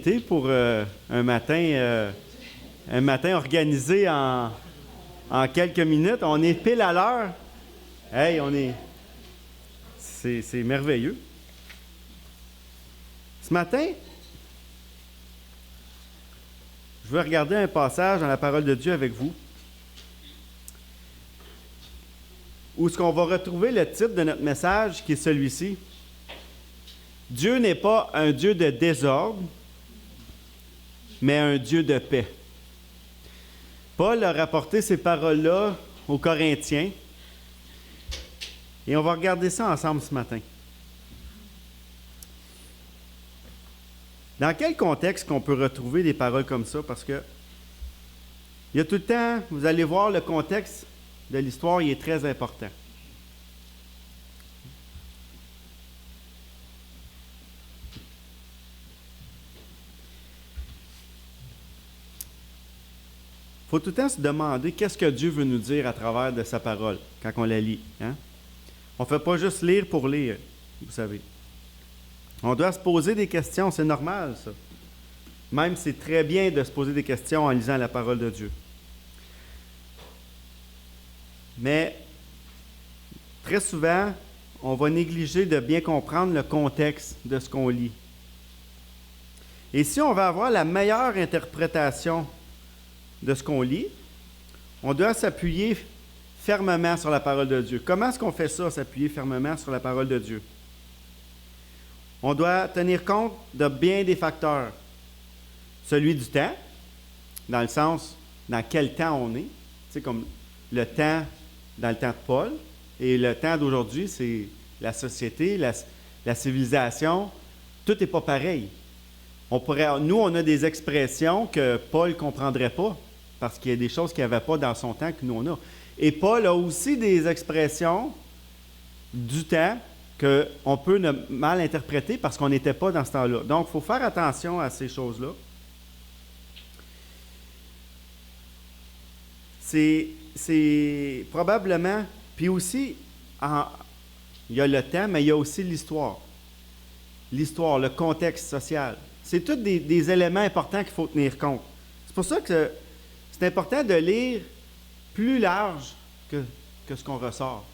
été pour un matin organisé en quelques minutes. On est pile à l'heure. Hey, c'est merveilleux. Ce matin, je veux regarder un passage dans la parole de Dieu avec vous, où ce qu'on va retrouver le titre de notre message, qui est celui-ci. Dieu n'est pas un Dieu de désordre, mais un Dieu de paix. Paul a rapporté ces paroles-là aux Corinthiens, et on va regarder ça ensemble ce matin. Dans quel contexte qu'on peut retrouver des paroles comme ça? Parce que il y a tout le temps, vous allez voir, le contexte de l'histoire, il est très important. Il faut tout le temps se demander qu'est-ce que Dieu veut nous dire à travers de sa parole quand on la lit. Hein? On ne fait pas juste lire pour lire, vous savez. On doit se poser des questions, c'est normal ça. Même c'est très bien de se poser des questions en lisant la parole de Dieu. Mais très souvent, on va négliger de bien comprendre le contexte de ce qu'on lit. Et si on veut avoir la meilleure interprétation de ce qu'on lit, on doit s'appuyer fermement sur la parole de Dieu. Comment est-ce qu'on fait ça, s'appuyer fermement sur la parole de Dieu? On doit tenir compte de bien des facteurs. Celui du temps, dans le sens, dans quel temps on est. Tu sais, comme le temps dans le temps de Paul, et le temps d'aujourd'hui, c'est la société, la civilisation. Tout n'est pas pareil. Nous, on a des expressions que Paul ne comprendrait pas, parce qu'il y a des choses qu'il n'y avait pas dans son temps que nous, on a. Et Paul a aussi des expressions du temps qu'on peut mal interpréter parce qu'on n'était pas dans ce temps-là. Donc, il faut faire attention à ces choses-là. C'est probablement... Puis aussi, il y a le temps, mais il y a aussi l'histoire. L'histoire, le contexte social. C'est tous des éléments importants qu'il faut tenir compte. C'est pour ça que c'est important de lire plus large que ce qu'on ressort.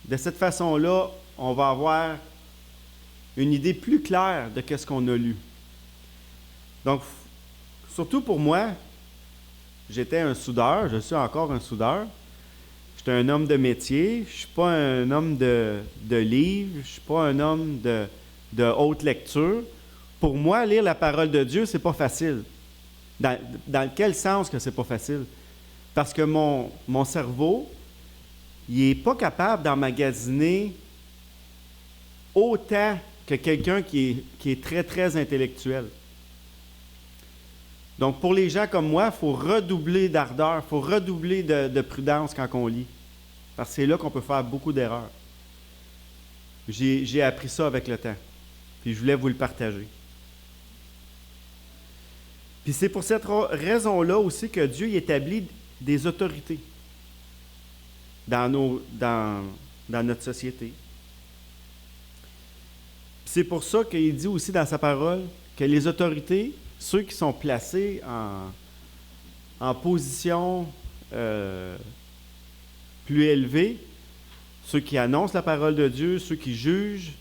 De cette façon-là, on va avoir une idée plus claire de ce qu'on a lu. Donc, surtout pour moi, j'étais un soudeur, je suis encore un soudeur. J'étais un homme de métier, je ne suis pas un homme de livres, je ne suis pas un homme de haute lecture. Pour moi, lire la parole de Dieu, c'est pas facile. Dans quel sens que c'est pas facile? Parce que mon cerveau, il n'est pas capable d'emmagasiner autant que quelqu'un qui est très, très intellectuel. Donc, pour les gens comme moi, il faut redoubler d'ardeur, il faut redoubler de prudence quand on lit. Parce que c'est là qu'on peut faire beaucoup d'erreurs. J'ai appris ça avec le temps. Puis je voulais vous le partager. Puis c'est pour cette raison-là aussi que Dieu établit des autorités dans notre société. Puis c'est pour ça qu'il dit aussi dans sa parole que les autorités, ceux qui sont placés en position plus élevée, ceux qui annoncent la parole de Dieu, ceux qui jugent,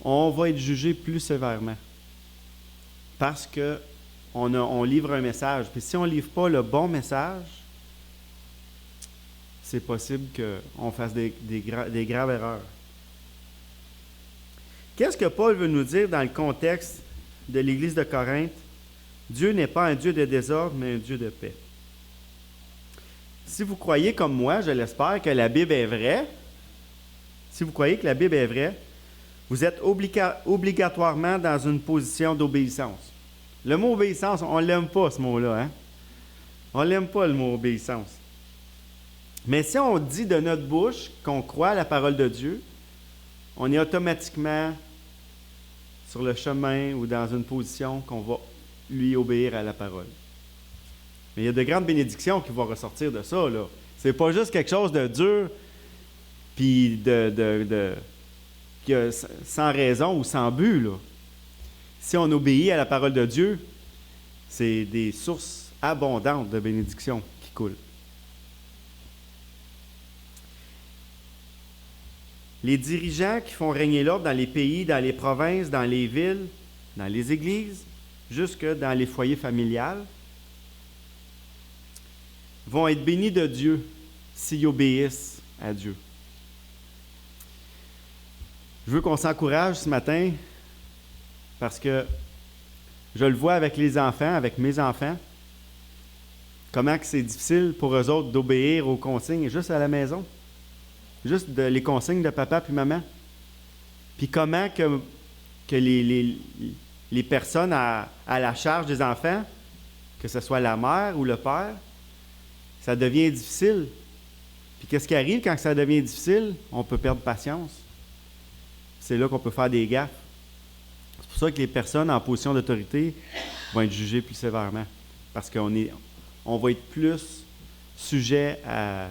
on va être jugé plus sévèrement. Parce qu'on livre un message. Puis si on ne livre pas le bon message, c'est possible qu'on fasse des graves erreurs. Qu'est-ce que Paul veut nous dire dans le contexte de l'Église de Corinthe? Dieu n'est pas un Dieu de désordre, mais un Dieu de paix. Si vous croyez comme moi, je l'espère, que la Bible est vraie, si vous croyez que la Bible est vraie, vous êtes obligatoirement dans une position d'obéissance. Le mot obéissance, on ne l'aime pas, ce mot-là. Hein? On ne l'aime pas, le mot obéissance. Mais si on dit de notre bouche qu'on croit à la parole de Dieu, on est automatiquement sur le chemin ou dans une position qu'on va lui obéir à la parole. Mais il y a de grandes bénédictions qui vont ressortir de ça, là. C'est pas juste quelque chose de dur, puis sans raison ou sans but, là. si on obéit à la parole de Dieu, c'est des sources abondantes de bénédictions qui coulent. Les dirigeants qui font régner l'ordre dans les pays, dans les provinces, dans les villes, dans les églises, jusque dans les foyers familiales, vont être bénis de Dieu s'ils obéissent à Dieu. Je veux qu'on s'encourage ce matin parce que je le vois avec les enfants, avec mes enfants, comment que c'est difficile pour eux autres d'obéir aux consignes juste à la maison, juste les consignes de papa puis maman. Puis comment que les personnes à la charge des enfants, que ce soit la mère ou le père, ça devient difficile. Puis qu'est-ce qui arrive quand ça devient difficile? On peut perdre patience. C'est là qu'on peut faire des gaffes. C'est pour ça que les personnes en position d'autorité vont être jugées plus sévèrement. Parce qu'on va être plus sujet à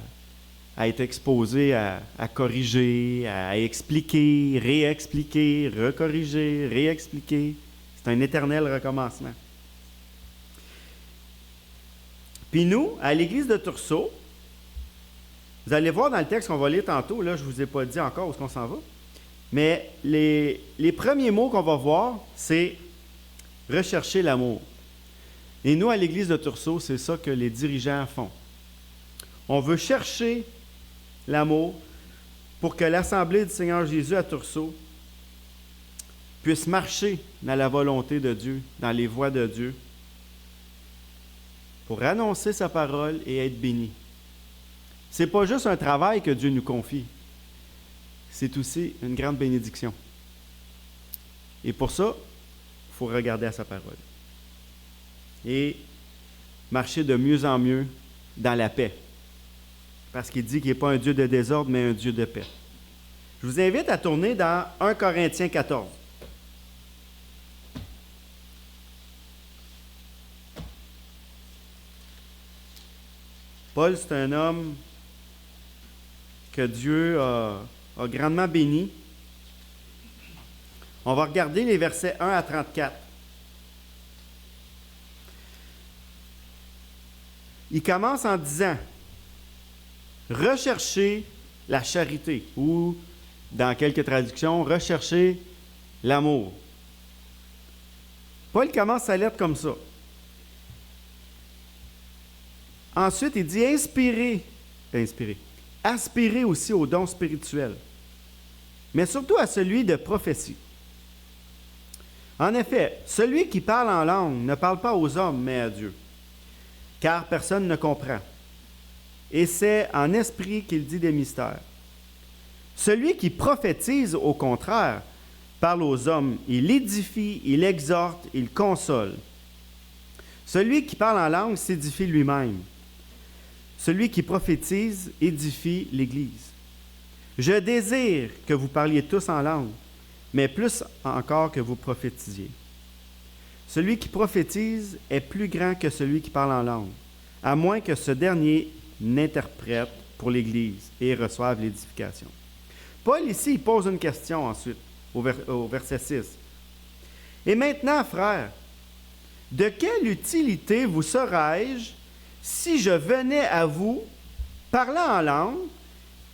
être exposé à corriger, à expliquer, réexpliquer, recorriger, réexpliquer. C'est un éternel recommencement. Puis nous, à l'église de Tursault, vous allez voir dans le texte qu'on va lire tantôt, là, je ne vous ai pas dit encore où est-ce qu'on s'en va, mais les premiers mots qu'on va voir, c'est « rechercher l'amour ». Et nous, à l'église de Tursault, c'est ça que les dirigeants font. On veut chercher l'amour pour que l'Assemblée du Seigneur Jésus à Tursault puisse marcher dans la volonté de Dieu, dans les voies de Dieu, pour annoncer sa parole et être béni. Ce n'est pas juste un travail que Dieu nous confie, c'est aussi une grande bénédiction. Et pour ça, il faut regarder à sa parole. Et marcher de mieux en mieux dans la paix. Parce qu'il dit qu'il n'est pas un Dieu de désordre, mais un Dieu de paix. Je vous invite à tourner dans 1 Corinthiens 14. Paul, c'est un homme que Dieu a grandement béni. On va regarder les versets 1 à 34. Il commence en disant « Recherchez la charité » ou, dans quelques traductions, « Recherchez l'amour ». Paul commence sa lettre comme ça. Ensuite, il dit aspirez aussi aux dons spirituels, mais surtout à celui de prophétie. En effet, celui qui parle en langue ne parle pas aux hommes, mais à Dieu, car personne ne comprend. Et c'est en esprit qu'il dit des mystères. Celui qui prophétise, au contraire, parle aux hommes, il édifie, il exhorte, il console. Celui qui parle en langue s'édifie lui-même. Celui qui prophétise édifie l'Église. Je désire que vous parliez tous en langue, mais plus encore que vous prophétisiez. Celui qui prophétise est plus grand que celui qui parle en langue, à moins que ce dernier n'interprète pour l'Église et reçoive l'édification. Paul, ici, il pose une question ensuite, au verset 6. Et maintenant, frères, de quelle utilité vous serais-je si je venais à vous parlant en langue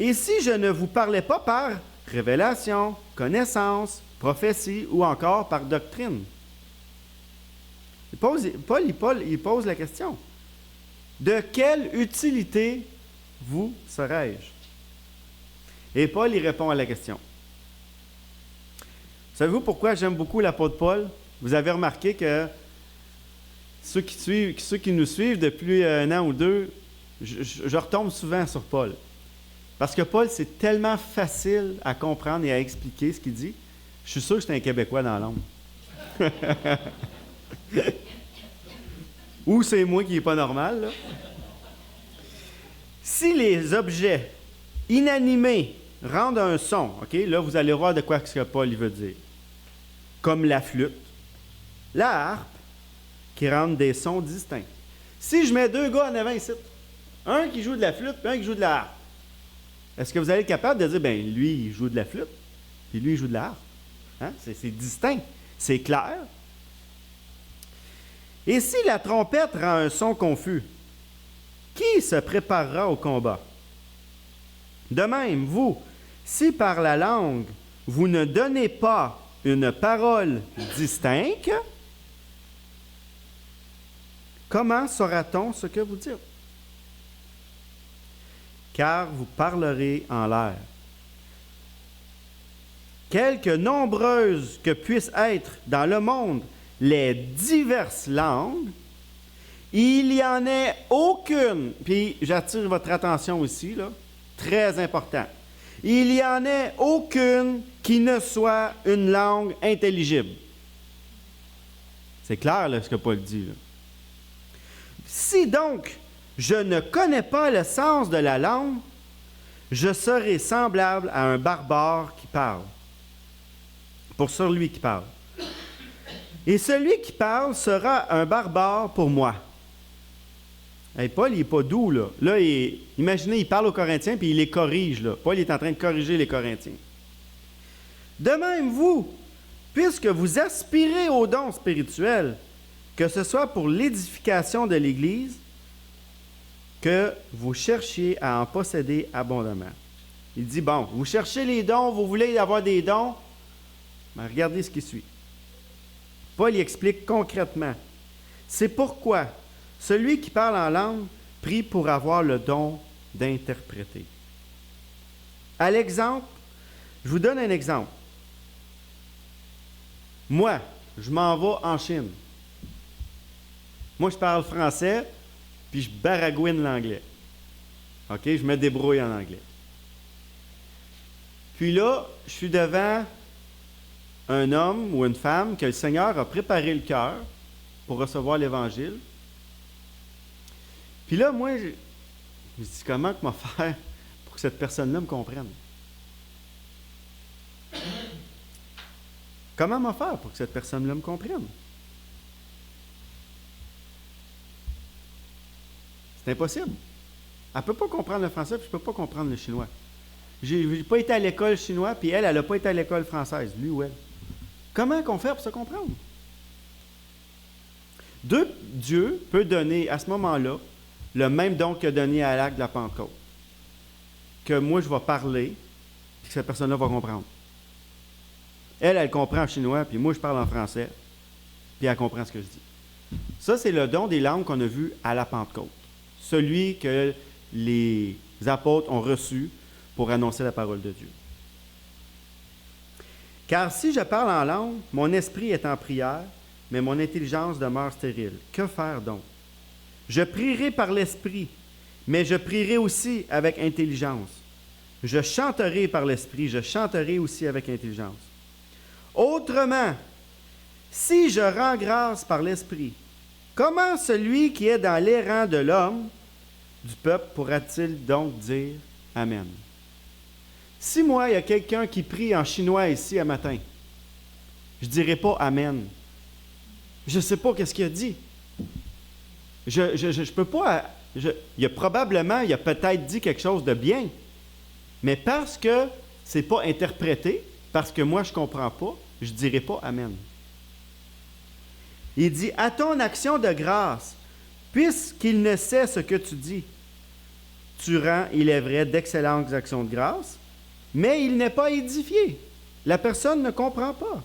et si je ne vous parlais pas par révélation, connaissance, prophétie ou encore par doctrine? Paul pose la question. De quelle utilité vous serais-je? Et Paul, il répond à la question. Savez-vous pourquoi j'aime beaucoup l'apôtre Paul? Vous avez remarqué que ceux qui nous suivent depuis un an ou deux, je retombe souvent sur Paul. Parce que Paul, c'est tellement facile à comprendre et à expliquer ce qu'il dit. Je suis sûr que c'est un Québécois dans l'âme. Ou c'est moi qui n'est pas normal, là. Si les objets inanimés rendent un son, OK, là, vous allez voir de quoi ce que Paul il veut dire. Comme la flûte, la harpe, qui rendent des sons distincts. Si je mets deux gars en avant ici, un qui joue de la flûte et un qui joue de la harpe, est-ce que vous allez être capable de dire, bien, lui, il joue de la flûte, puis lui, il joue de la harpe? Hein? C'est distinct, c'est clair, Et si la trompette rend un son confus, qui se préparera au combat? De même, vous, si par la langue, vous ne donnez pas une parole distincte, comment saura-t-on ce que vous dites? Car vous parlerez en l'air. Quelque nombreuses que puissent être dans le monde les diverses langues, il n'y en a aucune, puis j'attire votre attention ici, là, très important, il n'y en a aucune qui ne soit une langue intelligible. C'est clair, là, ce que Paul dit, là. Si donc je ne connais pas le sens de la langue, je serai semblable à un barbare qui parle. Pour celui qui parle. Et celui qui parle sera un barbare pour moi. Hey, Paul, il n'est pas doux, là. Là, imaginez, il parle aux Corinthiens, puis il les corrige, là. Paul il est en train de corriger les Corinthiens. De même, vous, puisque vous aspirez aux dons spirituels, que ce soit pour l'édification de l'Église, que vous cherchiez à en posséder abondamment. Il dit, bon, vous cherchez les dons, vous voulez avoir des dons, mais regardez ce qui suit. Paul y explique concrètement. C'est pourquoi celui qui parle en langue prie pour avoir le don d'interpréter. À l'exemple, je vous donne un exemple. Moi, je m'en vais en Chine. Moi, je parle français, puis je baragouine l'anglais. OK? Je me débrouille en anglais. Puis là, je suis devant un homme ou une femme que le Seigneur a préparé le cœur pour recevoir l'Évangile. Puis là, moi, je me dis, comment je vais faire pour que cette personne-là me comprenne? Comment me faire pour que cette personne-là me comprenne? C'est impossible. Elle ne peut pas comprendre le français, puis je ne peux pas comprendre le chinois. Je n'ai pas été à l'école chinoise, puis elle n'a pas été à l'école française, lui ou elle. Comment qu'on fait pour se comprendre? Dieu peut donner à ce moment-là le même don qu'il a donné à l'acte de la Pentecôte. Que moi, je vais parler, puis que cette personne-là va comprendre. Elle comprend en chinois, puis moi, je parle en français, puis elle comprend ce que je dis. Ça, c'est le don des langues qu'on a vu à la Pentecôte. Celui que les apôtres ont reçu pour annoncer la parole de Dieu. Car si je parle en langue, mon esprit est en prière, mais mon intelligence demeure stérile. Que faire donc? Je prierai par l'esprit, mais je prierai aussi avec intelligence. Je chanterai par l'esprit, je chanterai aussi avec intelligence. Autrement, si je rends grâce par l'esprit, comment celui qui est dans les rangs de l'homme, du peuple, pourra-t-il donc dire Amen? Si moi, il y a quelqu'un qui prie en chinois ici un matin, je ne dirai pas Amen. Je ne sais pas qu'est-ce qu'il a dit. Je peux pas... il a peut-être dit quelque chose de bien, mais parce que ce n'est pas interprété, parce que moi, je ne comprends pas, je ne dirai pas Amen. Il dit, à ton action de grâce, puisqu'il ne sait ce que tu dis, tu rends, il est vrai, d'excellentes actions de grâce, mais il n'est pas édifié. La personne ne comprend pas.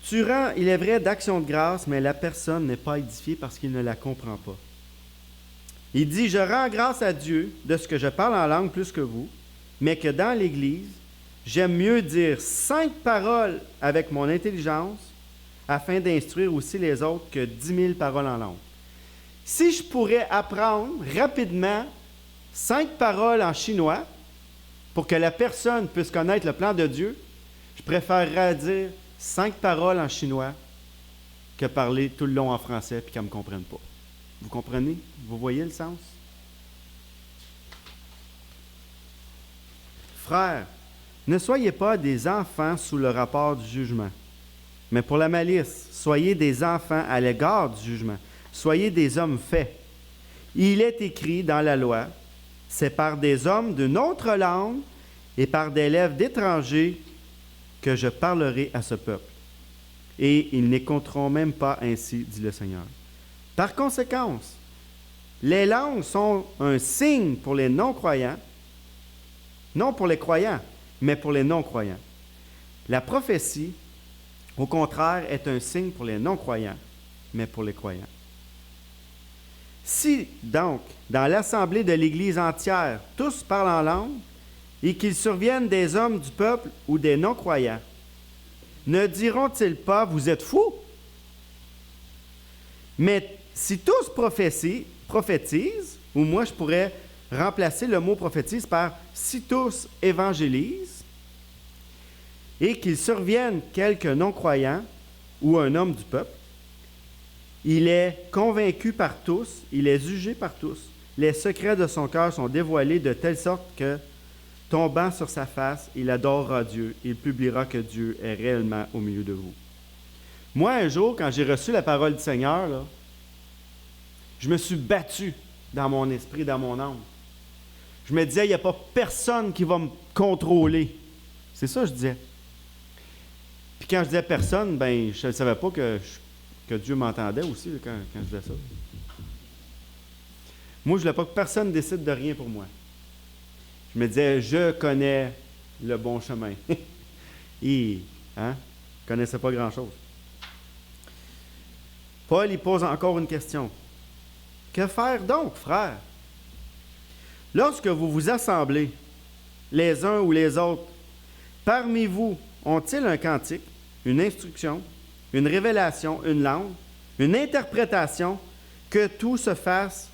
Tu rends, il est vrai, d'actions de grâce, mais la personne n'est pas édifiée parce qu'il ne la comprend pas. Il dit, je rends grâce à Dieu de ce que je parle en langue plus que vous, mais que dans l'Église, j'aime mieux dire 5 paroles avec mon intelligence afin d'instruire aussi les autres que 10 000 paroles en langue. Si je pourrais apprendre rapidement 5 paroles en chinois pour que la personne puisse connaître le plan de Dieu, je préférerais dire 5 paroles en chinois que parler tout le long en français puis qu'elle ne me comprenne pas. Vous comprenez? Vous voyez le sens? Frères, ne soyez pas des enfants sous le rapport du jugement, mais pour la malice, soyez des enfants à l'égard du jugement. Soyez des hommes faits. Il est écrit dans la loi, c'est par des hommes d'une autre langue et par des lèvres d'étrangers que je parlerai à ce peuple. et ils n'écouteront même pas ainsi, dit le Seigneur. Par conséquent, les langues sont un signe pour les non-croyants, non pour les croyants, mais pour les non-croyants. La prophétie, au contraire, est un signe pour les non-croyants, mais pour les croyants. Si, donc, dans l'assemblée de l'Église entière, tous parlent en langue, et qu'il survienne des hommes du peuple ou des non-croyants, ne diront-ils pas, vous êtes fous? Mais si tous prophétisent, ou moi je pourrais remplacer le mot prophétise par si tous évangélisent, et qu'il survienne quelques non-croyants ou un homme du peuple, il est convaincu par tous, il est jugé par tous, les secrets de son cœur sont dévoilés de telle sorte que, tombant sur sa face, il adorera Dieu, il publiera que Dieu est réellement au milieu de vous. Moi, un jour, quand j'ai reçu la parole du Seigneur, là, je me suis battu dans mon esprit, dans mon âme. Je me disais, il n'y a pas personne qui va me contrôler. C'est ça que je disais. Puis quand je disais personne, ben je ne savais pas que Dieu m'entendait aussi là, quand je disais ça. Moi, je ne voulais pas que personne décide de rien pour moi. Je me disais, je connais le bon chemin. Et, je ne connaissais pas grand-chose. Paul, il pose encore une question. Que faire donc, frères? Lorsque vous vous assemblez, les uns ou les autres, parmi vous, ont-ils un cantique, une instruction, une révélation, une langue, une interprétation, que tout se fasse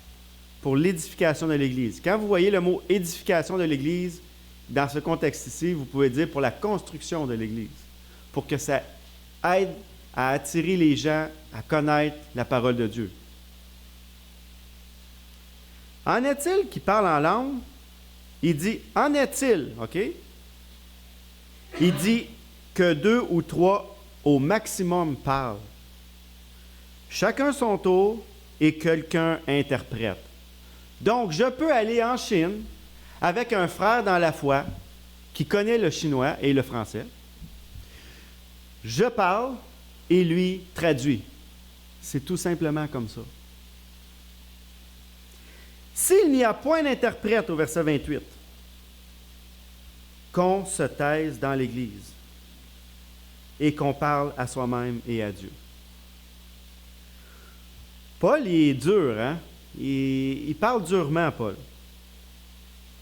pour l'édification de l'Église? Quand vous voyez le mot « édification de l'Église », dans ce contexte ici, vous pouvez dire pour la construction de l'Église, pour que ça aide à attirer les gens à connaître la parole de Dieu. En est-il qui parle en langue? Il dit « en est-il », OK? Il dit que 2 ou 3 au maximum parlent. Chacun son tour et quelqu'un interprète. Donc, je peux aller en Chine avec un frère dans la foi qui connaît le chinois et le français. Je parle et lui traduit. C'est tout simplement comme ça. S'il n'y a point d'interprète au verset 28, qu'on se taise dans l'Église et qu'on parle à soi-même et à Dieu. Paul, il est dur, hein? Il parle durement, Paul.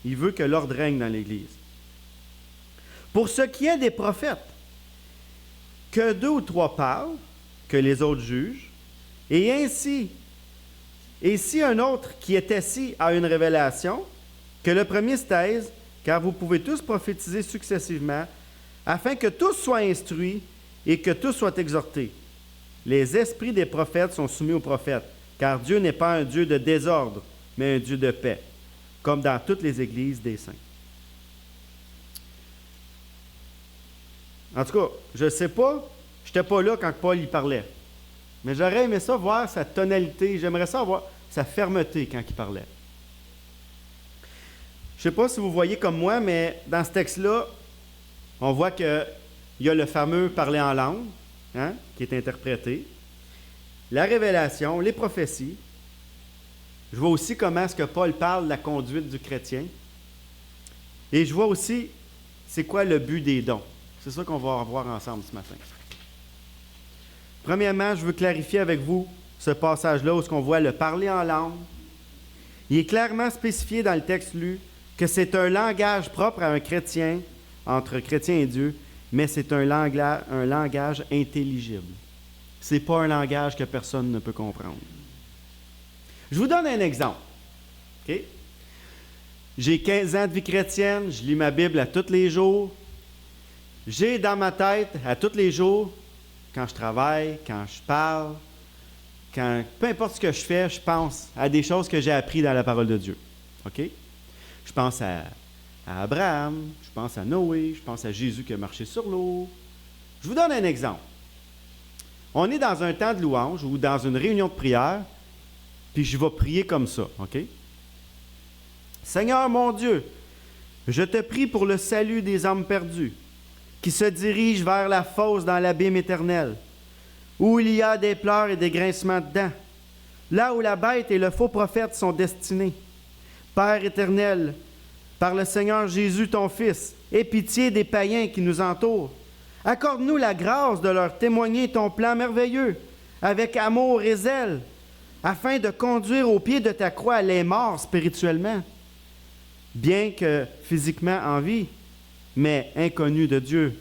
Il veut que l'ordre règne dans l'Église. Pour ce qui est des prophètes, que 2 ou 3 parlent, que les autres jugent, et si un autre qui est assis a une révélation, que le premier se taise, car vous pouvez tous prophétiser successivement, afin que tous soient instruits et que tous soient exhortés. Les esprits des prophètes sont soumis aux prophètes, car Dieu n'est pas un Dieu de désordre, mais un Dieu de paix, comme dans toutes les églises des saints. En tout cas, je ne sais pas, je n'étais pas là quand Paul y parlait, mais j'aurais aimé ça voir sa tonalité, j'aimerais ça voir sa fermeté quand il parlait. Je ne sais pas si vous voyez comme moi, mais dans ce texte-là, on voit qu'il y a le fameux parler en langue, qui est interprété, la révélation, les prophéties. Je vois aussi comment est-ce que Paul parle de la conduite du chrétien. Et je vois aussi c'est quoi le but des dons. C'est ça qu'on va voir ensemble ce matin. Premièrement, je veux clarifier avec vous ce passage-là où on voit le parler en langue. Il est clairement spécifié dans le texte lu que c'est un langage propre à un chrétien, entre chrétien et Dieu, mais c'est un langage intelligible. Ce n'est pas un langage que personne ne peut comprendre. Je vous donne un exemple. Okay? J'ai 15 ans de vie chrétienne, je lis ma Bible à tous les jours. J'ai dans ma tête, à tous les jours, quand je travaille, quand je parle, peu importe ce que je fais, je pense à des choses que j'ai apprises dans la parole de Dieu. OK? Je pense à Abraham, je pense à Noé, je pense à Jésus qui a marché sur l'eau. Je vous donne un exemple. On est dans un temps de louange ou dans une réunion de prière, puis je vais prier comme ça, OK? Seigneur mon Dieu, je te prie pour le salut des âmes perdues, qui se dirigent vers la fosse dans l'abîme éternel. où il y a des pleurs et des grincements de dents, là où la bête et le faux prophète sont destinés. Père éternel, par le Seigneur Jésus, ton Fils, aie pitié des païens qui nous entourent. Accorde-nous la grâce de leur témoigner ton plan merveilleux, avec amour et zèle, afin de conduire au pied de ta croix les morts spirituellement, bien que physiquement en vie, mais inconnus de Dieu.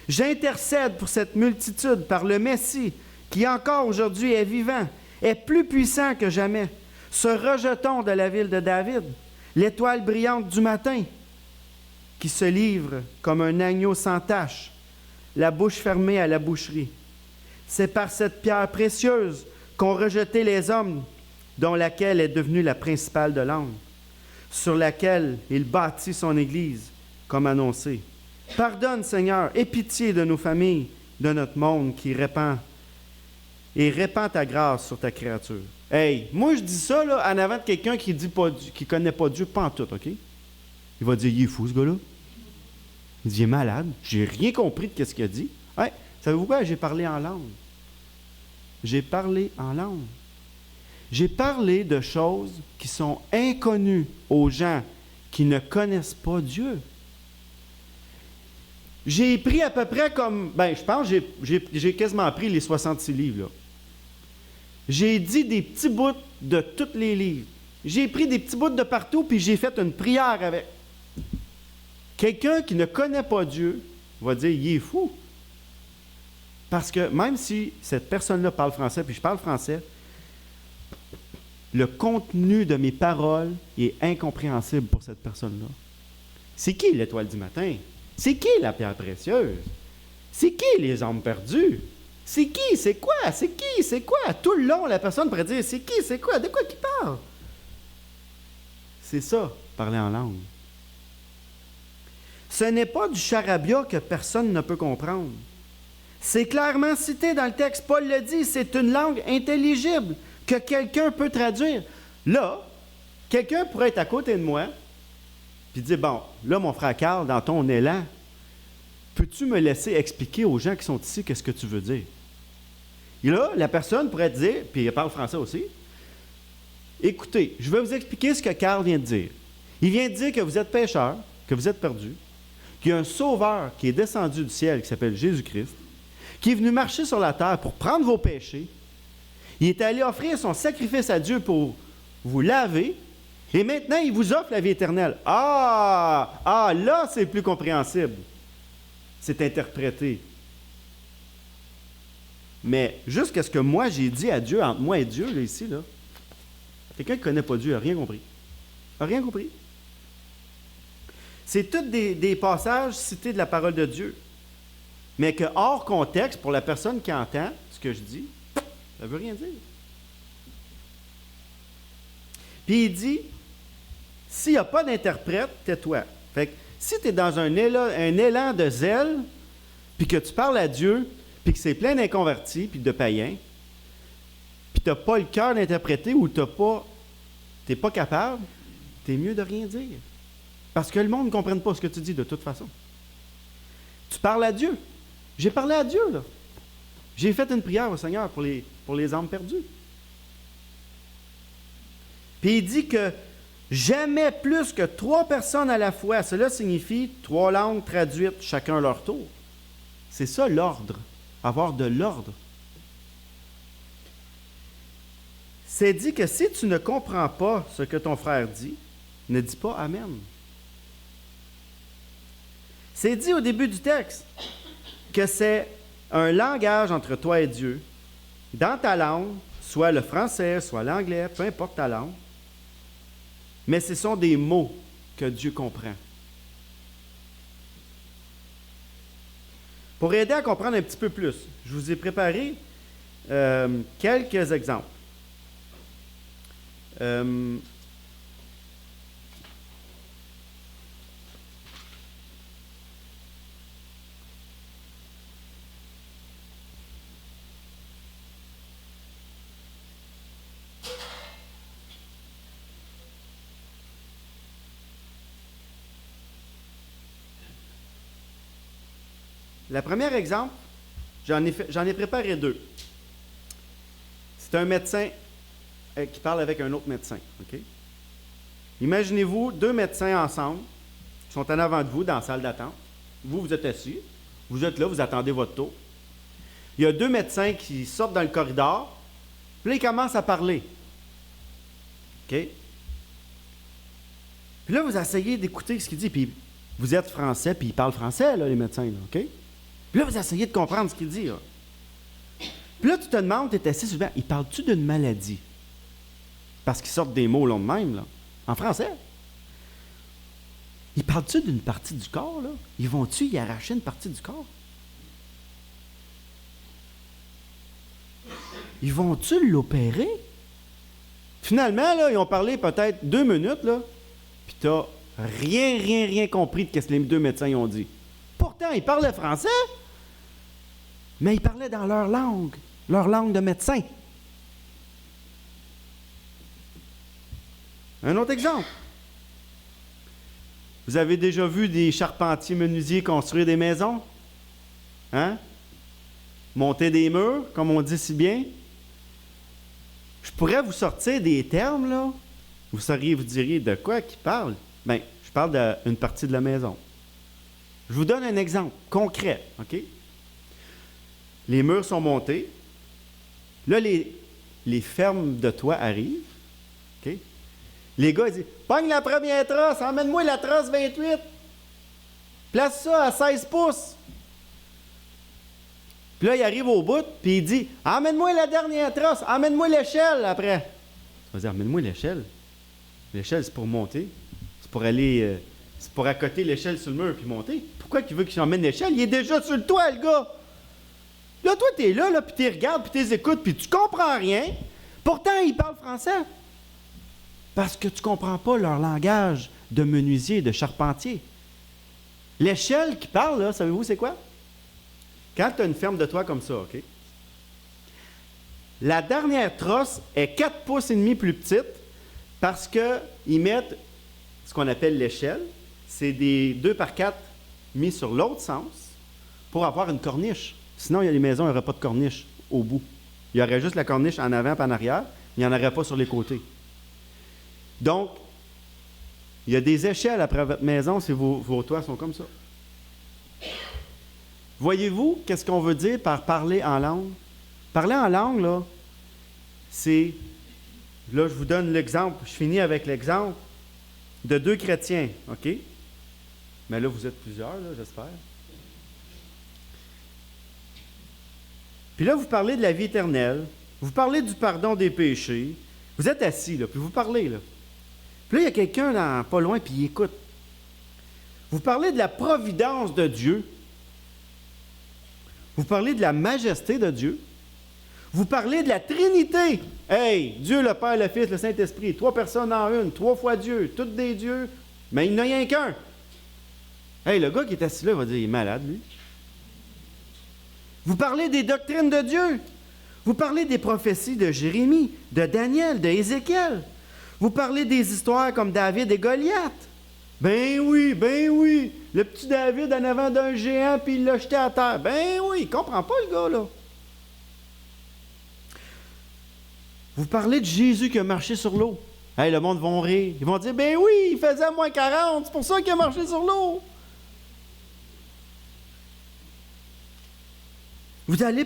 J'intercède pour cette multitude par le Messie, qui encore aujourd'hui est vivant, est plus puissant que jamais, ce rejeton de la ville de David, l'étoile brillante du matin, qui se livre comme un agneau sans tache, la bouche fermée à la boucherie. C'est par cette pierre précieuse qu'ont rejeté les hommes, dont laquelle est devenue la principale de l'angle, sur laquelle il bâtit son Église, comme annoncé. Pardonne, Seigneur, aie pitié de nos familles, de notre monde qui répand ta grâce sur ta créature. Hey, moi je dis ça là, en avant de quelqu'un qui ne connaît pas Dieu, pas en tout, OK? Il va dire, il est fou ce gars-là. Il dit, il est malade. J'ai rien compris de ce qu'il a dit. Hey, savez-vous quoi? J'ai parlé en langue. J'ai parlé en langue. J'ai parlé de choses qui sont inconnues aux gens qui ne connaissent pas Dieu. J'ai pris à peu près comme... je pense que j'ai quasiment pris les 66 livres, là. J'ai dit des petits bouts de tous les livres. J'ai pris des petits bouts de partout, puis j'ai fait une prière avec. Quelqu'un qui ne connaît pas Dieu va dire, il est fou. Parce que même si cette personne-là parle français, puis je parle français, le contenu de mes paroles est incompréhensible pour cette personne-là. C'est qui l'étoile du matin? C'est qui la pierre précieuse? C'est qui les hommes perdus? C'est qui? C'est quoi? C'est qui? C'est quoi? Tout le long, la personne pourrait dire, c'est qui? C'est quoi? De quoi qu'il parle? C'est ça, parler en langue. Ce n'est pas du charabia que personne ne peut comprendre. C'est clairement cité dans le texte. Paul le dit, c'est une langue intelligible que quelqu'un peut traduire. Là, quelqu'un pourrait être à côté de moi puis dire, bon, là, mon frère Carl, dans ton élan, peux-tu me laisser expliquer aux gens qui sont ici qu'est-ce que tu veux dire? Et là, la personne pourrait dire, puis elle parle français aussi, écoutez, je vais vous expliquer ce que Carl vient de dire. Il vient de dire que vous êtes pécheurs, que vous êtes perdus, qu'il y a un sauveur qui est descendu du ciel, qui s'appelle Jésus-Christ, qui est venu marcher sur la terre pour prendre vos péchés. Il est allé offrir son sacrifice à Dieu pour vous laver, et maintenant, il vous offre la vie éternelle. Là, c'est plus compréhensible. C'est interprété. Mais jusqu'à ce que moi, j'ai dit à Dieu, entre moi et Dieu, là, ici, là, quelqu'un qui ne connaît pas Dieu n'a rien compris. N'a rien compris. C'est tous des passages cités de la parole de Dieu. Mais que hors contexte, pour la personne qui entend ce que je dis, ça ne veut rien dire. Puis il dit, s'il n'y a pas d'interprète, tais-toi. Fait que si tu es dans un élan de zèle, puis que tu parles à Dieu, puis que c'est plein d'inconvertis, puis de païens, puis tu n'as pas le cœur d'interpréter ou tu n'es pas capable, tu es mieux de rien dire. Parce que le monde ne comprenne pas ce que tu dis de toute façon. Tu parles à Dieu. J'ai parlé à Dieu, là. J'ai fait une prière au Seigneur pour les âmes perdues. Puis il dit que jamais plus que 3 personnes à la fois. Cela signifie 3 langues traduites, chacun leur tour. C'est ça l'ordre. Avoir de l'ordre. C'est dit que si tu ne comprends pas ce que ton frère dit, ne dis pas Amen. C'est dit au début du texte que c'est un langage entre toi et Dieu. Dans ta langue, soit le français, soit l'anglais, peu importe ta langue, mais ce sont des mots que Dieu comprend. Pour aider à comprendre un petit peu plus, je vous ai préparé quelques exemples. Le premier exemple, j'en ai préparé 2. C'est un médecin qui parle avec un autre médecin. OK? Imaginez-vous deux médecins ensemble qui sont en avant de vous dans la salle d'attente. Vous êtes assis. Vous êtes là, vous attendez votre tour. Il y a deux médecins qui sortent dans le corridor. Puis là, ils commencent à parler. OK? Puis là, vous essayez d'écouter ce qu'il dit. Puis vous êtes français, puis ils parlent français, là, les médecins. Là, OK? Puis là, vous essayez de comprendre ce qu'il dit. Là. Puis là, tu te demandes, tu es assis souvent, il parle-tu d'une maladie? Parce qu'ils sortent des mots longs de même, là, en français. Ils parlent-tu d'une partie du corps, là? Ils vont-tu y arracher une partie du corps? Ils vont-tu l'opérer? Finalement, là, ils ont parlé peut-être 2 minutes, là, puis tu n'as rien compris de ce que les deux médecins ils ont dit. Pourtant, ils parlaient français, mais ils parlaient dans leur langue de médecin. Un autre exemple. Vous avez déjà vu des charpentiers menuisiers construire des maisons? Hein? Monter des murs, comme on dit si bien? Je pourrais vous sortir des termes, là. Vous diriez de quoi qu'ils parlent? Bien, je parle d'une partie de la maison. Je vous donne un exemple concret, OK? Les murs sont montés. Là, les fermes de toit arrivent. OK? Les gars, ils disent « Pogne la première trosse, emmène-moi la trosse 28. Place ça à 16 pouces. » Puis là, il arrive au bout, puis il dit « Emmène-moi la dernière trosse, emmène-moi l'échelle après. » Tu vas dire « Emmène-moi l'échelle. L'échelle, c'est pour monter. C'est pour aller... c'est pour accoter l'échelle sur le mur puis monter. Pourquoi il veut qu'il emmène l'échelle? Il est déjà sur le toit, le gars. Là, toi, t'es là puis tu regardes, puis tu écoutes, puis tu comprends rien. Pourtant, ils parlent français. Parce que tu ne comprends pas leur langage de menuisier, de charpentier. L'échelle qui parle, là, savez-vous c'est quoi? Quand tu as une ferme de toit comme ça, OK? La dernière trosse est 4 pouces et demi plus petite parce qu'ils mettent ce qu'on appelle l'échelle. C'est des 2 par 4 mis sur l'autre sens pour avoir une corniche. Sinon, il y a des maisons, il n'y aurait pas de corniche au bout. Il y aurait juste la corniche en avant et en arrière. Il n'y en aurait pas sur les côtés. Donc, il y a des échelles après votre maison si vos toits sont comme ça. Voyez-vous, qu'est-ce qu'on veut dire par parler en langue? Parler en langue, là, c'est... Là, je vous donne l'exemple. Je finis avec l'exemple de 2 chrétiens, OK? Mais là, vous êtes plusieurs, là, j'espère. Puis là, vous parlez de la vie éternelle. Vous parlez du pardon des péchés. Vous êtes assis, là, puis vous parlez, là. Puis là, il y a quelqu'un pas loin, puis il écoute. Vous parlez de la providence de Dieu. Vous parlez de la majesté de Dieu. Vous parlez de la Trinité. Hey, Dieu, le Père, le Fils, le Saint-Esprit, 3 personnes en une, 3 fois Dieu, tous des dieux, mais il n'y en a rien qu'un. Hey, le gars qui est assis là va dire, il est malade, lui. Vous parlez des doctrines de Dieu. Vous parlez des prophéties de Jérémie, de Daniel, de Ézéchiel. Vous parlez des histoires comme David et Goliath. Ben oui, le petit David en avant d'un géant, puis il l'a jeté à terre. Ben oui, il ne comprend pas, le gars, là. Vous parlez de Jésus qui a marché sur l'eau. Hey, le monde va rire. Ils vont dire, ben oui, il faisait moins 40, c'est pour ça qu'il a marché sur l'eau. Vous allez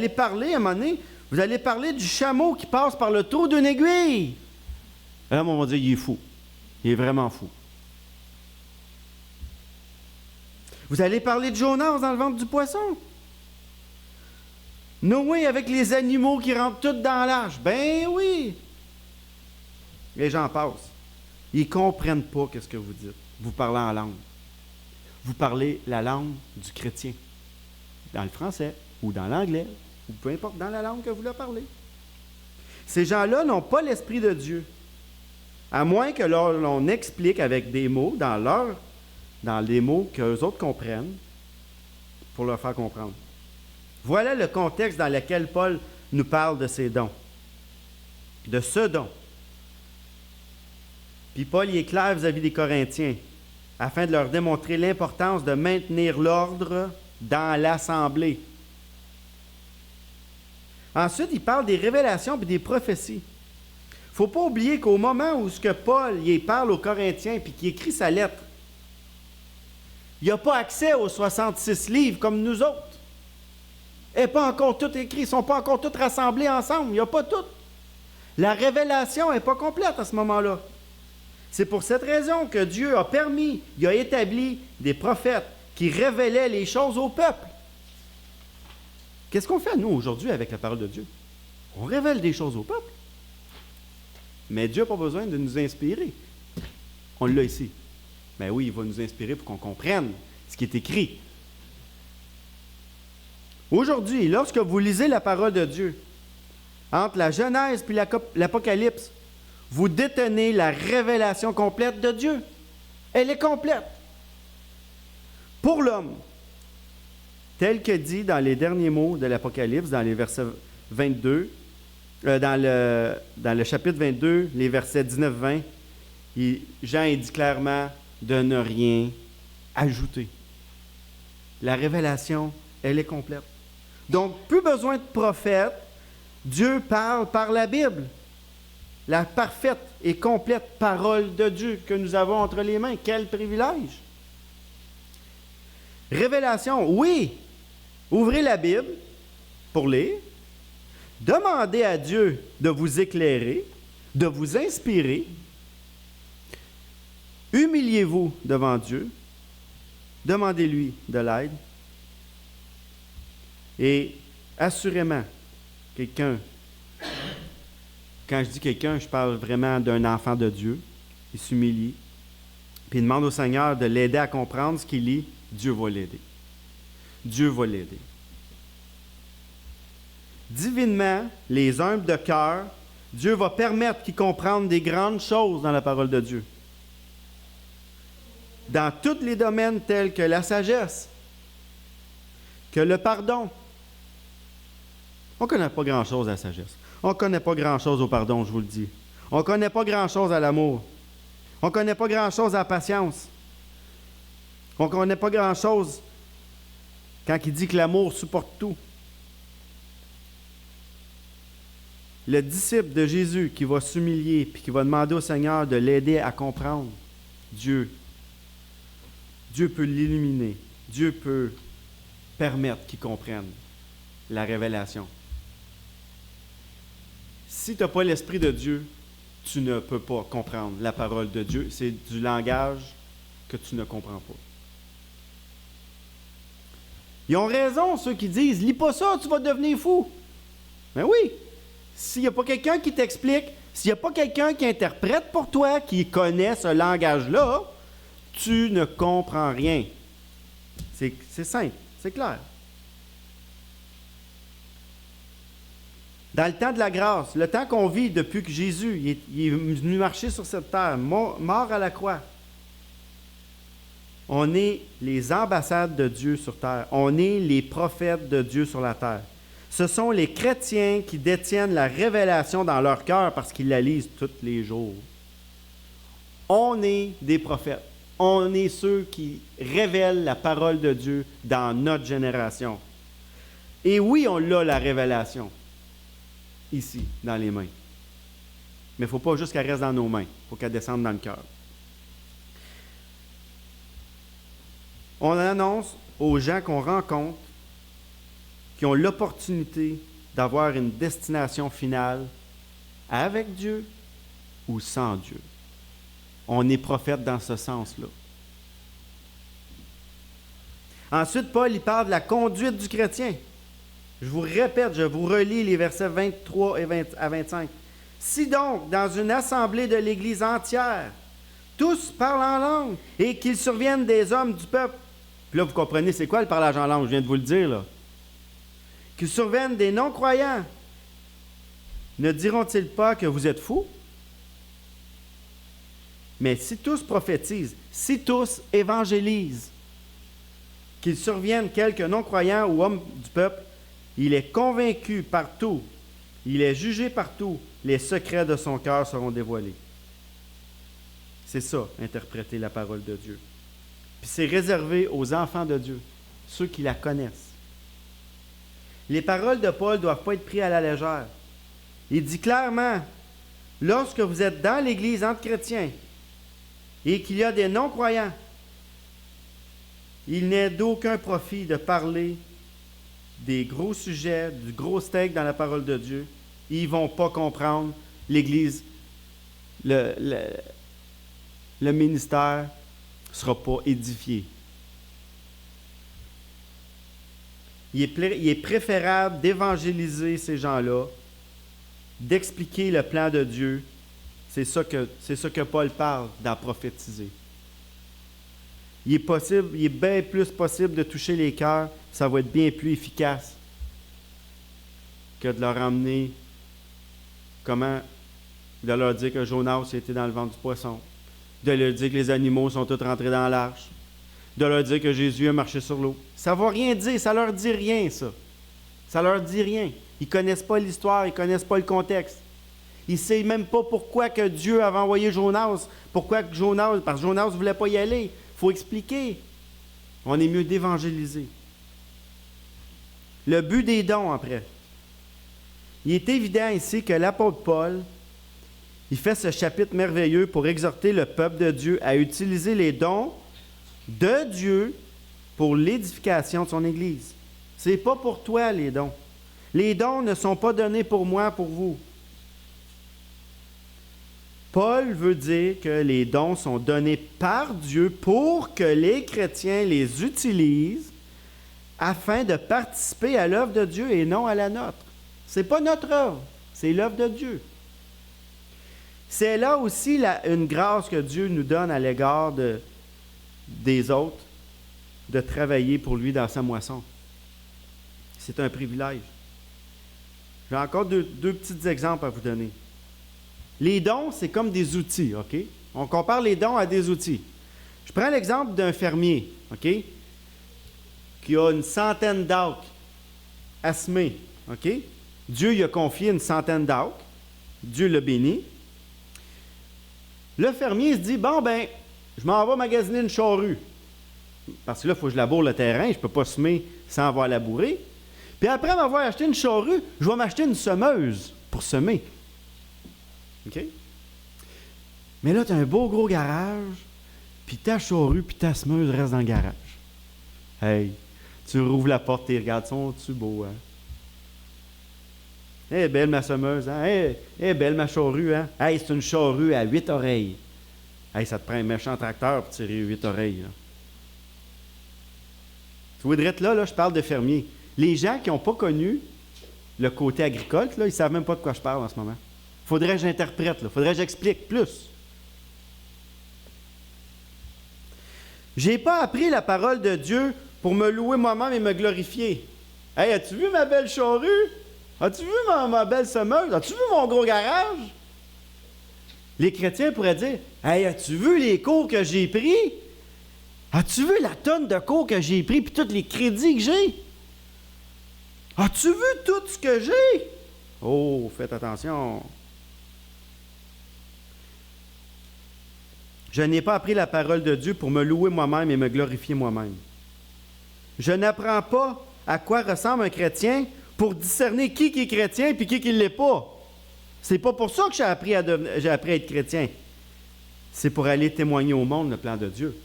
parler, à un moment donné, vous allez parler du chameau qui passe par le trou d'une aiguille. Là, on va dire, il est fou. Il est vraiment fou. Vous allez parler de Jonas dans le ventre du poisson. Noé avec les animaux qui rentrent tous dans l'arche. Ben oui! Les gens passent. Ils ne comprennent pas ce que vous dites. Vous parlez en langue. Vous parlez la langue du chrétien. Dans le français ou dans l'anglais, ou peu importe, dans la langue que vous leur parlez. Ces gens-là n'ont pas l'Esprit de Dieu. À moins que l'on explique avec des mots, dans les mots qu'eux autres comprennent, pour leur faire comprendre. Voilà le contexte dans lequel Paul nous parle de ces dons, de ce don. Puis Paul il est clair vis-à-vis des Corinthiens, afin de leur démontrer l'importance de maintenir l'ordre dans l'assemblée. Ensuite, il parle des révélations et des prophéties. Il ne faut pas oublier qu'au moment où ce que Paul il parle aux Corinthiens puis qu'il écrit sa lettre, il n'a pas accès aux 66 livres comme nous autres. Il n'est pas encore tout écrit, ils ne sont pas encore tous rassemblés ensemble, il n'y a pas tout. La révélation n'est pas complète à ce moment-là. C'est pour cette raison que Dieu a permis, il a établi des prophètes qui révélaient les choses au peuple. Qu'est-ce qu'on fait, nous, aujourd'hui, avec la parole de Dieu? On révèle des choses au peuple. Mais Dieu n'a pas besoin de nous inspirer. On l'a ici. Mais oui, il va nous inspirer pour qu'on comprenne ce qui est écrit. Aujourd'hui, lorsque vous lisez la parole de Dieu, entre la Genèse et l'Apocalypse, vous détenez la révélation complète de Dieu. Elle est complète. Pour l'homme, tel que dit dans les derniers mots de l'Apocalypse, dans les versets 22, dans le chapitre 22, les versets 19-20, Jean dit clairement de ne rien ajouter. La révélation, elle est complète. Donc, plus besoin de prophète, Dieu parle par la Bible. La parfaite et complète parole de Dieu que nous avons entre les mains. Quel privilège! Révélation, oui! Ouvrez la Bible pour lire. Demandez à Dieu de vous éclairer, de vous inspirer. Humiliez-vous devant Dieu. Demandez-lui de l'aide. Et assurément, quelqu'un, quand je dis quelqu'un, je parle vraiment d'un enfant de Dieu. Il s'humilie, puis il demande au Seigneur de l'aider à comprendre ce qu'il lit. Dieu va l'aider. Dieu va l'aider. Divinement, les humbles de cœur, Dieu va permettre qu'ils comprennent des grandes choses dans la parole de Dieu. Dans tous les domaines tels que la sagesse, que le pardon. On ne connaît pas grand-chose à la sagesse. On ne connaît pas grand-chose au pardon, je vous le dis. On ne connaît pas grand-chose à l'amour. On ne connaît pas grand-chose à la patience. On ne connaît pas grand-chose quand il dit que l'amour supporte tout. Le disciple de Jésus qui va s'humilier et qui va demander au Seigneur de l'aider à comprendre Dieu. Dieu peut l'illuminer. Dieu peut permettre qu'il comprenne la révélation. Si tu n'as pas l'Esprit de Dieu, tu ne peux pas comprendre la parole de Dieu. C'est du langage que tu ne comprends pas. Ils ont raison, ceux qui disent « Lis pas ça, tu vas devenir fou ». Ben oui, s'il n'y a pas quelqu'un qui t'explique, s'il n'y a pas quelqu'un qui interprète pour toi, qui connaît ce langage-là, tu ne comprends rien. C'est simple, c'est clair. Dans le temps de la grâce, le temps qu'on vit depuis que Jésus il est venu marcher sur cette terre, mort à la croix, on est les ambassades de Dieu sur terre. On est les prophètes de Dieu sur la terre. Ce sont les chrétiens qui détiennent la révélation dans leur cœur parce qu'ils la lisent tous les jours. On est des prophètes. On est ceux qui révèlent la parole de Dieu dans notre génération. Et oui, on a la révélation ici, dans les mains. Mais il ne faut pas juste qu'elle reste dans nos mains. Il faut qu'elle descende dans le cœur. On annonce aux gens qu'on rencontre qui ont l'opportunité d'avoir une destination finale avec Dieu ou sans Dieu. On est prophète dans ce sens-là. Ensuite, Paul, il parle de la conduite du chrétien. Je vous répète, je vous relis les versets 23 à 25. « Si donc, dans une assemblée de l'Église entière, tous parlent en langue, et qu'il survienne des hommes du peuple. » Puis là, vous comprenez, c'est quoi le parlage en langue? Je viens de vous le dire, là. « Qu'il survienne des non-croyants. Ne diront-ils pas que vous êtes fous? Mais si tous prophétisent, si tous évangélisent, qu'il survienne quelques non-croyants ou hommes du peuple, il est convaincu partout, il est jugé partout, les secrets de son cœur seront dévoilés. » C'est ça, interpréter la parole de Dieu. Puis c'est réservé aux enfants de Dieu, ceux qui la connaissent. Les paroles de Paul ne doivent pas être prises à la légère. Il dit clairement, lorsque vous êtes dans l'Église entre chrétiens et qu'il y a des non-croyants, il n'est d'aucun profit de parler des gros sujets, du gros steak dans la parole de Dieu. Ils ne vont pas comprendre l'Église. Le ministère ne sera pas édifié. Il est préférable d'évangéliser ces gens-là, d'expliquer le plan de Dieu. C'est ça que Paul parle d'en prophétiser. Il est bien plus possible de toucher les cœurs, ça va être bien plus efficace que de leur emmener de leur dire que Jonas était dans le ventre du poisson, de leur dire que les animaux sont tous rentrés dans l'arche, de leur dire que Jésus a marché sur l'eau. Ça ne va rien dire, ça leur dit rien, ça. Ça leur dit rien. Ils ne connaissent pas l'histoire, ils ne connaissent pas le contexte. Ils ne savent même pas pourquoi que Dieu avait envoyé Jonas, parce que Jonas ne voulait pas y aller. Il faut expliquer. On est mieux d'évangéliser. Le but des dons, après. Il est évident ici que l'apôtre Paul, il fait ce chapitre merveilleux pour exhorter le peuple de Dieu à utiliser les dons de Dieu pour l'édification de son Église. Ce n'est pas pour toi, les dons. Les dons ne sont pas donnés pour moi, pour vous. Paul veut dire que les dons sont donnés par Dieu pour que les chrétiens les utilisent afin de participer à l'œuvre de Dieu et non à la nôtre. Ce n'est pas notre œuvre, c'est l'œuvre de Dieu. C'est là aussi une grâce que Dieu nous donne à l'égard des autres, de travailler pour lui dans sa moisson. C'est un privilège. J'ai encore deux petits exemples à vous donner. Les dons, c'est comme des outils, OK? On compare les dons à des outils. Je prends l'exemple d'un fermier, OK? Qui a une centaine d'acres à semer, OK? Dieu lui a confié une centaine d'acres. Dieu l'a béni. Le fermier se dit, bon, ben, je m'en vais magasiner une charrue. Parce que là, il faut que je laboure le terrain. Je ne peux pas semer sans avoir labouré. Puis après m'avoir acheté une charrue, je vais m'acheter une semeuse pour semer. OK? Mais là, tu as un beau gros garage, puis ta charrue, puis ta semeuse restent dans le garage. Hey, tu rouvres la porte et regardes, sont-tu beaux, hein? Hey, belle ma semeuse, hein? Hey, belle ma charrue, hein? Hey, c'est une charrue à 8 oreilles. Hey, ça te prend un méchant tracteur pour tirer 8 oreilles, là. Tu voudrais être là, je parle de fermiers. Les gens qui n'ont pas connu le côté agricole, là, ils ne savent même pas de quoi je parle en ce moment. Faudrait que j'interprète, il faudrait que j'explique plus. Je n'ai pas appris la parole de Dieu pour me louer moi-même et me glorifier. Hey, as-tu vu ma belle charrue? As-tu vu ma belle semeuse? As-tu vu mon gros garage? Les chrétiens pourraient dire, hey, as-tu vu les cours que j'ai pris? As-tu vu la tonne de cours que j'ai pris puis tous les crédits que j'ai? As-tu vu tout ce que j'ai? Oh, faites attention. Je n'ai pas appris la parole de Dieu pour me louer moi-même et me glorifier moi-même. Je n'apprends pas à quoi ressemble un chrétien pour discerner qui est chrétien et qui ne l'est pas. C'est pas pour ça que j'ai appris à être chrétien. C'est pour aller témoigner au monde le plan de Dieu.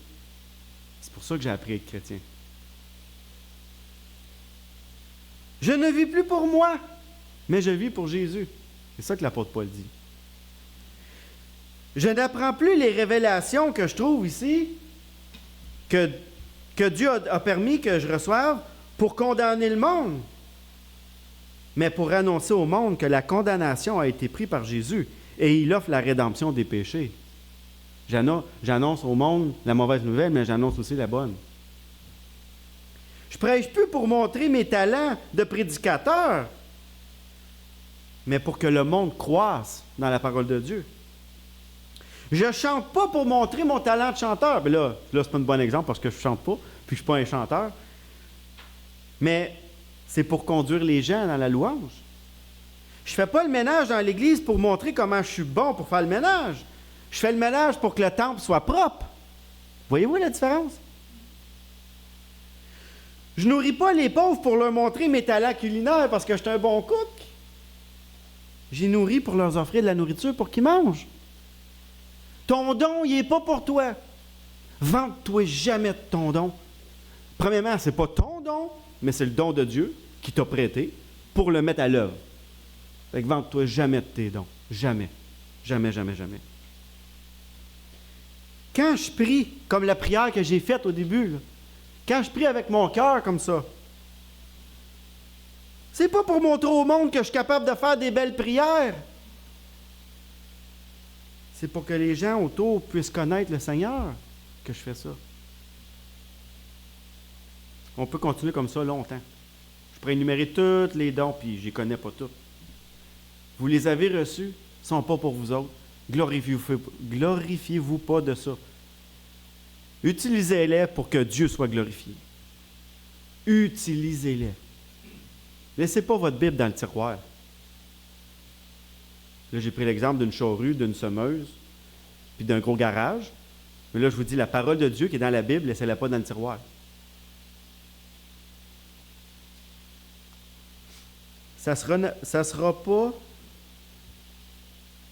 C'est pour ça que j'ai appris à être chrétien. Je ne vis plus pour moi, mais je vis pour Jésus. C'est ça que l'apôtre Paul dit. Je n'apprends plus les révélations que je trouve ici, que Dieu a permis que je reçoive pour condamner le monde, mais pour annoncer au monde que la condamnation a été prise par Jésus et il offre la rédemption des péchés. J'annonce au monde la mauvaise nouvelle, mais j'annonce aussi la bonne. Je ne prêche plus pour montrer mes talents de prédicateur, mais pour que le monde croisse dans la parole de Dieu. Je ne chante pas pour montrer mon talent de chanteur. Mais là c'est pas un bon exemple parce que je ne chante pas, puis je ne suis pas un chanteur. Mais c'est pour conduire les gens dans la louange. Je ne fais pas le ménage dans l'Église pour montrer comment je suis bon pour faire le ménage. Je fais le ménage pour que le temple soit propre. Voyez-vous la différence? Je nourris pas les pauvres pour leur montrer mes talents culinaires parce que je suis un bon cook. J'ai nourri pour leur offrir de la nourriture pour qu'ils mangent. Ton don, il n'est pas pour toi. Vante-toi jamais de ton don. Premièrement, ce n'est pas ton don, mais c'est le don de Dieu qui t'a prêté pour le mettre à l'œuvre. Fait que vante-toi jamais de tes dons. Jamais. Jamais, jamais, jamais. Quand je prie, comme la prière que j'ai faite au début, là, quand je prie avec mon cœur comme ça, c'est pas pour montrer au monde que je suis capable de faire des belles prières. C'est pour que les gens autour puissent connaître le Seigneur que je fais ça. On peut continuer comme ça longtemps. Je pourrais énumérer tous les dons, puis je ne les connais pas tous. Vous les avez reçus, ils ne sont pas pour vous autres. Glorifiez-vous pas de ça. Utilisez-les pour que Dieu soit glorifié. Utilisez-les. Laissez pas votre Bible dans le tiroir. Là, j'ai pris l'exemple d'une charrue, d'une semeuse, puis d'un gros garage. Mais là, je vous dis, la parole de Dieu qui est dans la Bible, laissez-la pas dans le tiroir. Ça sera pas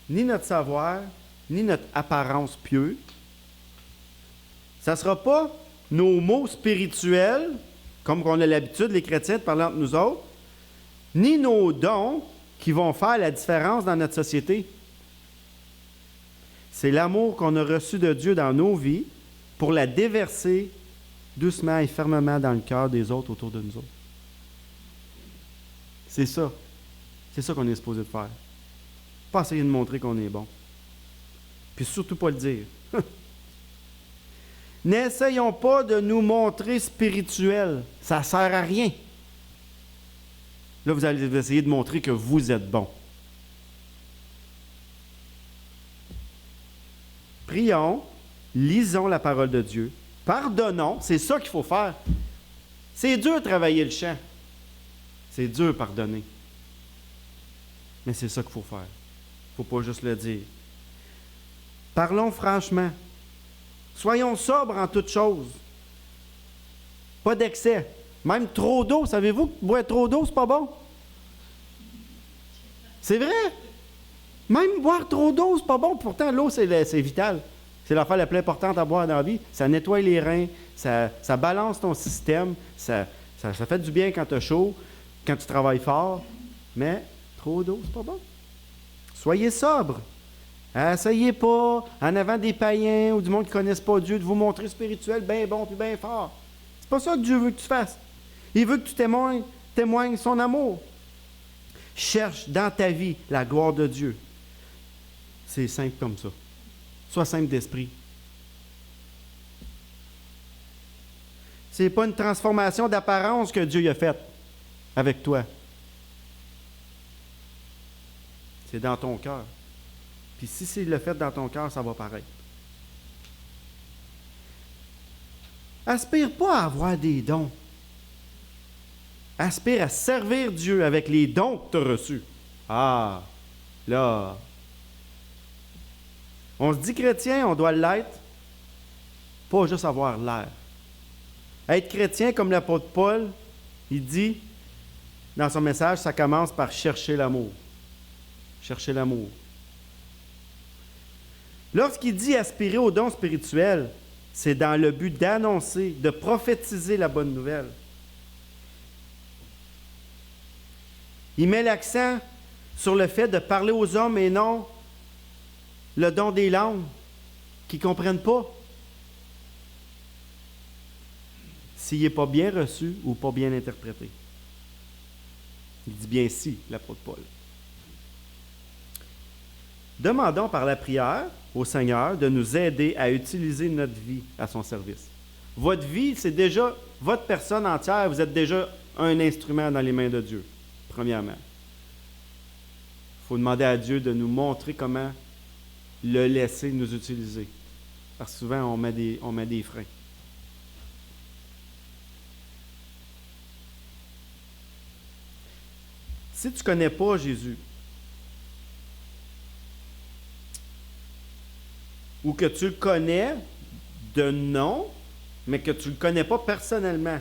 ni notre savoir, ni notre apparence pieuse. Ça ne sera pas nos mots spirituels, comme on a l'habitude, les chrétiens, de parler entre nous autres, ni nos dons qui vont faire la différence dans notre société. C'est l'amour qu'on a reçu de Dieu dans nos vies pour la déverser doucement et fermement dans le cœur des autres autour de nous autres. C'est ça. C'est ça qu'on est supposé de faire. Pas essayer de montrer qu'on est bon. Puis surtout pas le dire. N'essayons pas de nous montrer spirituels. Ça ne sert à rien. Là, vous allez essayer de montrer que vous êtes bon. Prions, lisons la parole de Dieu, pardonnons, c'est ça qu'il faut faire. C'est dur de travailler le champ. C'est dur de pardonner. Mais c'est ça qu'il faut faire. Il ne faut pas juste le dire. Parlons franchement. Soyons sobres en toutes choses. Pas d'excès. Même trop d'eau. Savez-vous que boire trop d'eau, c'est pas bon? C'est vrai. Même boire trop d'eau, c'est pas bon. Pourtant, l'eau, c'est vital. C'est l'affaire la plus importante à boire dans la vie. Ça nettoie les reins, ça balance ton système, ça fait du bien quand tu as chaud, quand tu travailles fort. Mais trop d'eau, c'est pas bon. Soyez sobres. Essayez pas, en avant des païens ou du monde qui ne connaissent pas Dieu, de vous montrer spirituel, bien bon puis bien fort. C'est pas ça que Dieu veut que tu fasses. Il veut que tu témoignes son amour. Cherche dans ta vie la gloire de Dieu. C'est simple comme ça. Sois simple d'esprit. Ce n'est pas une transformation d'apparence que Dieu a faite avec toi. C'est dans ton cœur. Puis si c'est le fait dans ton cœur, ça va paraître. Aspire pas à avoir des dons. Aspire à servir Dieu avec les dons que tu as reçus. Ah, là. On se dit chrétien, on doit l'être. Pas juste avoir l'air. Être chrétien, comme l'apôtre Paul, il dit dans son message, ça commence par chercher l'amour. Chercher l'amour. Lorsqu'il dit aspirer aux dons spirituels, c'est dans le but d'annoncer, de prophétiser la bonne nouvelle. Il met l'accent sur le fait de parler aux hommes et non le don des langues qu'ils ne comprennent pas. S'il n'est pas bien reçu ou pas bien interprété. Il dit bien si, l'apôtre Paul. Demandons par la prière au Seigneur de nous aider à utiliser notre vie à son service. Votre vie, c'est déjà votre personne entière. Vous êtes déjà un instrument dans les mains de Dieu, premièrement. Il faut demander à Dieu de nous montrer comment le laisser nous utiliser. Parce que souvent, on met des freins. Si tu ne connais pas Jésus, ou que tu le connais de nom, mais que tu ne le connais pas personnellement,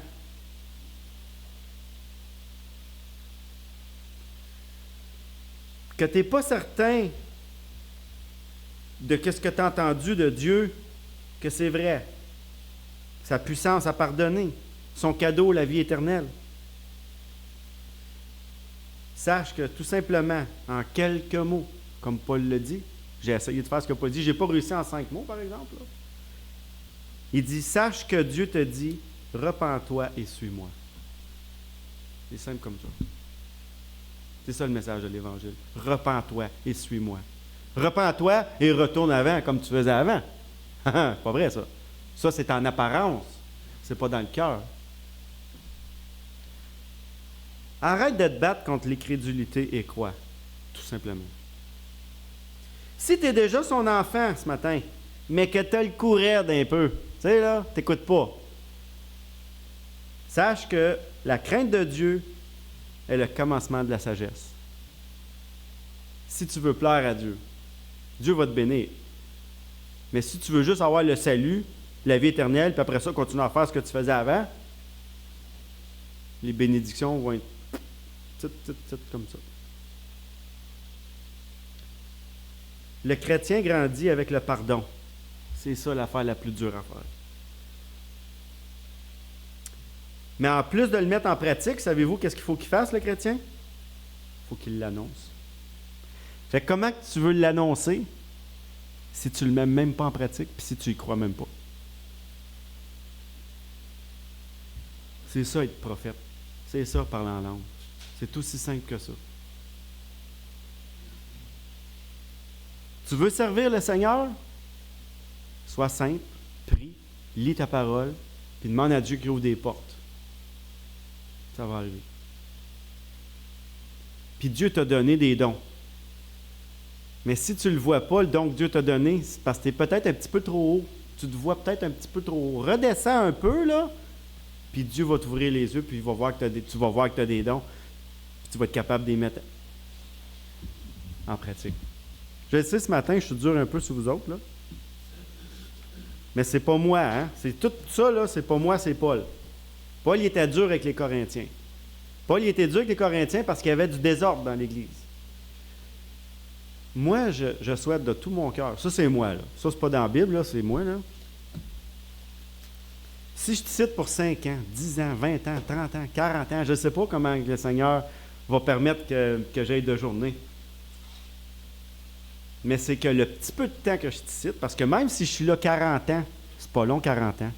que tu n'es pas certain de ce que tu as entendu de Dieu, que c'est vrai. Sa puissance à pardonner, son cadeau, la vie éternelle. Sache que tout simplement, en quelques mots, comme Paul le dit, j'ai essayé de faire ce que Paul dit, je n'ai pas réussi en 5 mots, par exemple. Là. Il dit, sache que Dieu te dit, repens-toi et suis-moi. C'est simple comme ça. C'est ça le message de l'Évangile. Repens-toi et suis-moi. Repens-toi et retourne avant comme tu faisais avant. C'est pas vrai, ça. Ça, c'est en apparence. C'est pas dans le cœur. Arrête de te battre contre l'incrédulité et crois. Tout simplement. Si tu es déjà son enfant ce matin, mais que tu as le cou raide un peu, tu sais là, t'écoutes pas. Sache que la crainte de Dieu est le commencement de la sagesse. Si tu veux plaire à Dieu, Dieu va te bénir. Mais si tu veux juste avoir le salut, la vie éternelle, puis après ça, continuer à faire ce que tu faisais avant, les bénédictions vont être comme ça. Le chrétien grandit avec le pardon. C'est ça l'affaire la plus dure à faire. Mais en plus de le mettre en pratique, savez-vous qu'est-ce qu'il faut qu'il fasse, le chrétien? Il faut qu'il l'annonce. Fait que comment tu veux l'annoncer si tu ne le mets même pas en pratique puis si tu y crois même pas? C'est ça être prophète. C'est ça parler en langue. C'est aussi simple que ça. Tu veux servir le Seigneur? Sois simple, prie, lis ta parole, puis demande à Dieu qu'il ouvre des portes. Ça va arriver. Puis Dieu t'a donné des dons. Mais si tu ne le vois pas, le don que Dieu t'a donné, c'est parce que tu es peut-être un petit peu trop haut. Tu te vois peut-être un petit peu trop haut. Redescends un peu, là, puis Dieu va t'ouvrir les yeux, puis tu vas voir que tu as des dons, puis tu vas être capable de les mettre en pratique. Je le sais, ce matin, je suis dur un peu sur vous autres, là. Mais c'est pas moi, hein? C'est tout ça, là, c'est pas moi, c'est Paul. Paul, il était dur avec les Corinthiens. Paul, il était dur avec les Corinthiens parce qu'il y avait du désordre dans l'Église. Moi, je souhaite de tout mon cœur. Ça, c'est moi, là. Ça, c'est pas dans la Bible, là, c'est moi, là. Si je te cite pour 5 ans, 10 ans, 20 ans, 30 ans, 40 ans, je ne sais pas comment le Seigneur va permettre que j'aille de journée. Mais c'est que le petit peu de temps que je te cite, parce que même si je suis là 40 ans, c'est pas long 40 ans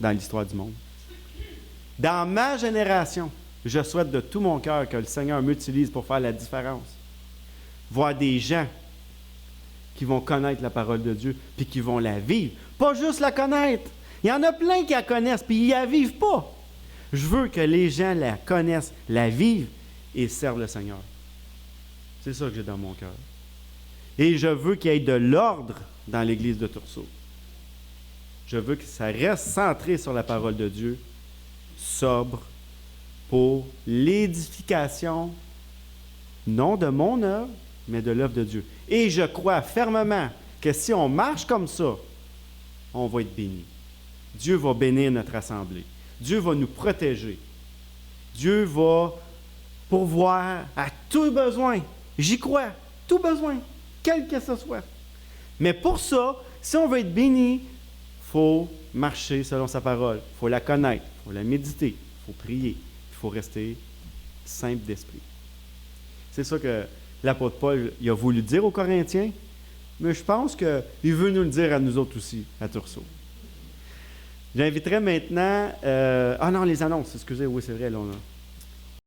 dans l'histoire du monde. Dans ma génération, je souhaite de tout mon cœur que le Seigneur m'utilise pour faire la différence. Voir des gens qui vont connaître la parole de Dieu, puis qui vont la vivre. Pas juste la connaître. Il y en a plein qui la connaissent, puis ils ne la vivent pas. Je veux que les gens la connaissent, la vivent et servent le Seigneur. C'est ça que j'ai dans mon cœur. Et je veux qu'il y ait de l'ordre dans l'Église de Tursault. Je veux que ça reste centré sur la parole de Dieu, sobre, pour l'édification, non de mon œuvre, mais de l'œuvre de Dieu. Et je crois fermement que si on marche comme ça, on va être béni. Dieu va bénir notre assemblée. Dieu va nous protéger. Dieu va pourvoir à tout besoin. J'y crois, tout besoin, quel que ce soit. Mais pour ça, si on veut être béni, il faut marcher selon sa parole. Il faut la connaître, il faut la méditer, il faut prier, il faut rester simple d'esprit. C'est ça que l'apôtre Paul il a voulu dire aux Corinthiens, mais je pense qu'il veut nous le dire à nous autres aussi, à Tursault. J'inviterai maintenant... ah non, les annonces, excusez, oui, c'est vrai, là, on a...